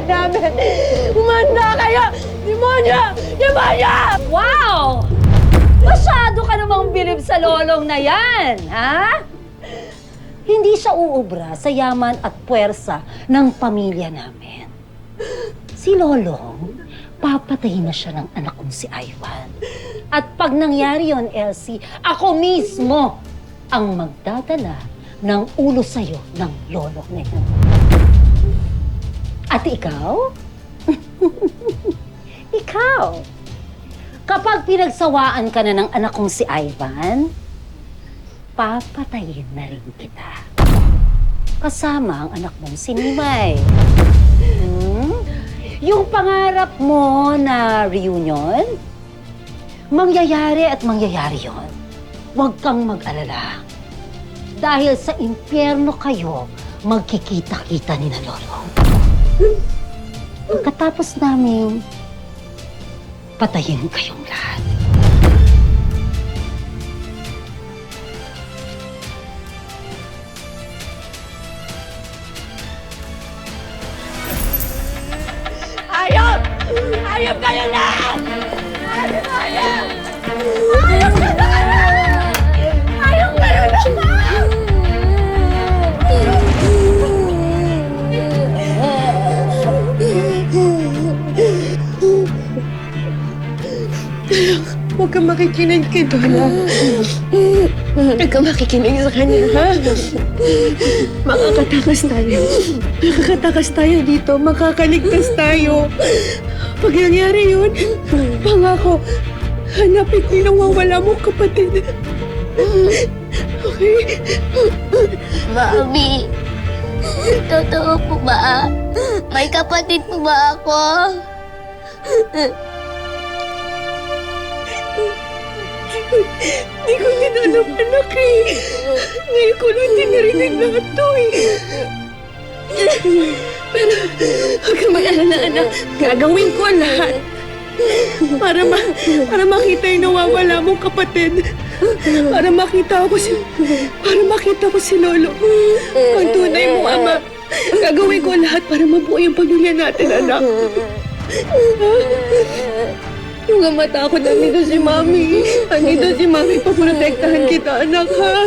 namin! Umanda kayo! Demonyo! Demonyo! Wow! Masyado ka namang bilib sa lolong na yan, ha? Hindi siya uubra sa yaman at puwersa ng pamilya namin. Si Lolong, papatayin na siya ng anak kong si Ivan. At pag nangyari yon, Elsie, ako mismo ang magdadala ng ulo sa'yo ng Lolong na yun. At ikaw? Ikaw? Kapag pinagsawaan ka na ng anak kong si Ivan, papatayin na rin kita. Kasama ang anak mong si Nimay. Yung pangarap mo na reunion, mangyayari at mangyayari yon. Huwag kang mag-alala. Dahil sa impyerno kayo, magkikita-kita ni na Lolong. Pagkatapos namin, patayin kayong lahat. Ayop! Ayop kayo lahat! Ayop! Ayop! Ayop kayo lahat! Ayop kayo lahat! Huwag kang makikinig kay Donna. Huwag kang makikinig sa kanya, ha? Makakatakas tayo. Makakatakas tayo dito. Makakaligtas tayo. Pag nangyari yun, pangako, hanapin ko yung nawawala mong kapatid. Okay? Mami, totoo po ba? May kapatid po ba ako? Hindi ko din alam, anak eh. Ngayon ko lang din narinig lahat to eh. Pero, huwag kang mag-alala, anak. Gagawin ko ang lahat. Para makita yung nawawala mong kapatid. Para makita ko si Lolo. Ang tunay mong ama. Gagawin ko ang lahat para mabuo yung pamilya natin, anak. Yung mata ko, nandito si Mami. Nandito si Mami, paprotektahan kita, anak, ha?